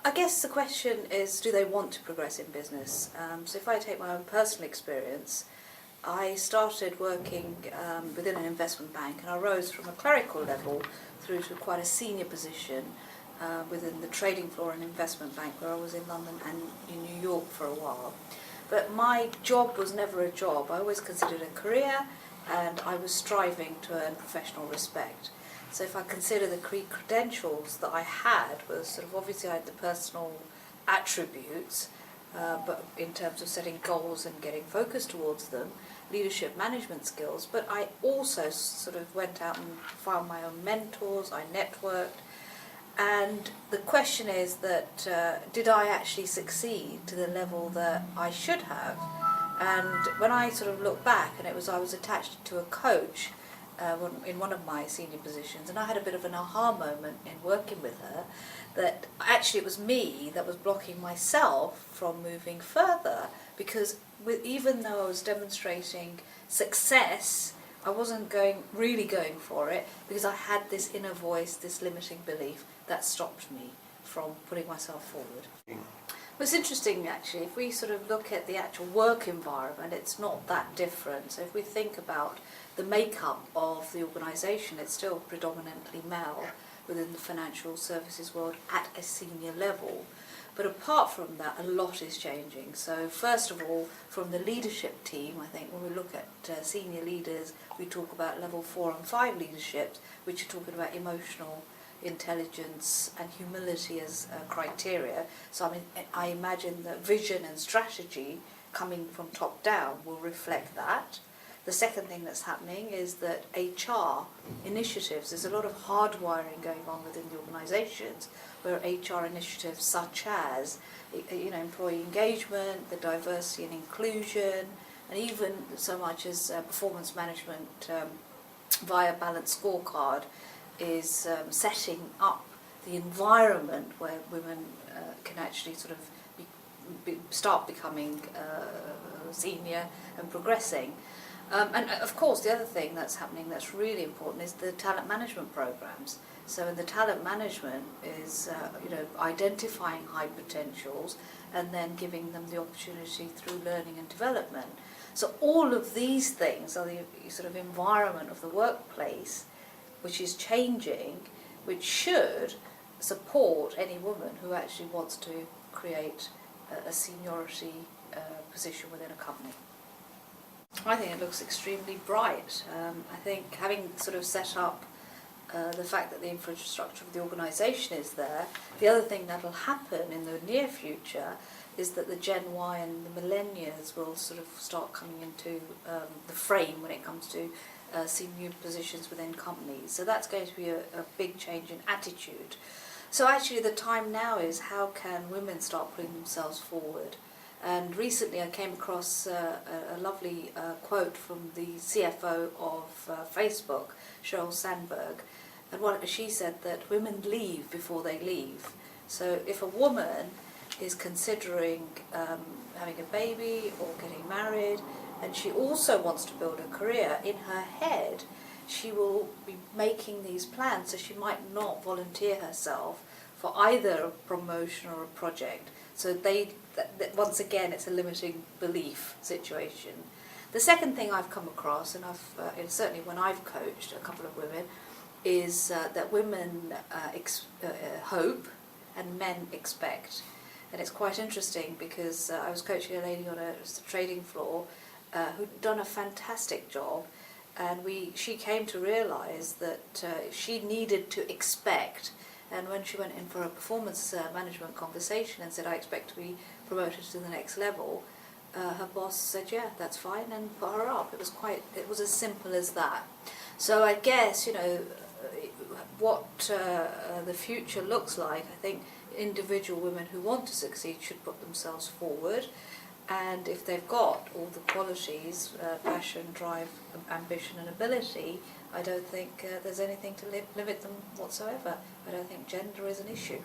I guess the question is, do they want to progress in business? So if I take my own personal experience, I started working within an investment bank, and I rose from a clerical level through to quite a senior position within the trading floor and investment bank, where I was in London and in New York for a while. But my job was never a job. I always considered it a career, and I was striving to earn professional respect. So if I consider the credentials that I had, was sort of, obviously I had the personal attributes, but in terms of setting goals and getting focused towards them, leadership management skills, but I also sort of went out and found my own mentors, I networked, and the question is that did I actually succeed to the level that I should have? And when I sort of look back, and I was attached to a coach in one of my senior positions, and I had a bit of an aha moment in working with her, that actually it was me that was blocking myself from moving further, because even though I was demonstrating success, I wasn't really going for it, because I had this inner voice, this limiting belief that stopped me from putting myself forward. Well, it's interesting actually, if we sort of look at the actual work environment, it's not that different. So if we think about the makeup of the organisation, it's still predominantly male within the financial services world at a senior level. But apart from that, a lot is changing. So first of all, from the leadership team, I think when we look at senior leaders, we talk about level 4 and 5 leaderships, which are talking about emotional intelligence and humility as criteria. So I mean, I imagine that vision and strategy coming from top down will reflect that. The second thing that's happening is that HR initiatives, there's a lot of hardwiring going on within the organisations, where HR initiatives such as employee engagement, the diversity and inclusion, and even so much as performance management via balanced scorecard is setting up the environment where women can actually sort of start becoming senior and progressing. And of course, the other thing that's happening that's really important is the talent management programs. So in the talent management is identifying high potentials and then giving them the opportunity through learning and development. So all of these things are the sort of environment of the workplace, which is changing, which should support any woman who actually wants to create a seniority position within a company. I think it looks extremely bright. I think having sort of set up the fact that the infrastructure of the organisation is there, the other thing that will happen in the near future is that the Gen Y and the millennials will sort of start coming into the frame when it comes to senior positions within companies. So that's going to be a big change in attitude. So actually the time now is, how can women start putting themselves forward? And recently I came across a lovely quote from the CFO of Facebook, Sheryl Sandberg, and she said that women leave before they leave. So if a woman is considering having a baby or getting married, and she also wants to build a career, in her head she will be making these plans, so she might not volunteer herself for either a promotion or a project. So once again, it's a limiting belief situation. The second thing I've come across, and certainly when I've coached a couple of women, is that women hope and men expect. And it's quite interesting because I was coaching a lady on a trading floor who'd done a fantastic job, and she came to realise that she needed to expect. And when she went in for a performance management conversation and said, I expect to be promoted to the next level, her boss said, yeah, that's fine, and put her up. It was as simple as that. So I guess, what the future looks like, I think individual women who want to succeed should put themselves forward. And if they've got all the qualities, passion, drive, ambition and ability, I don't think there's anything to limit them whatsoever. I don't think gender is an issue.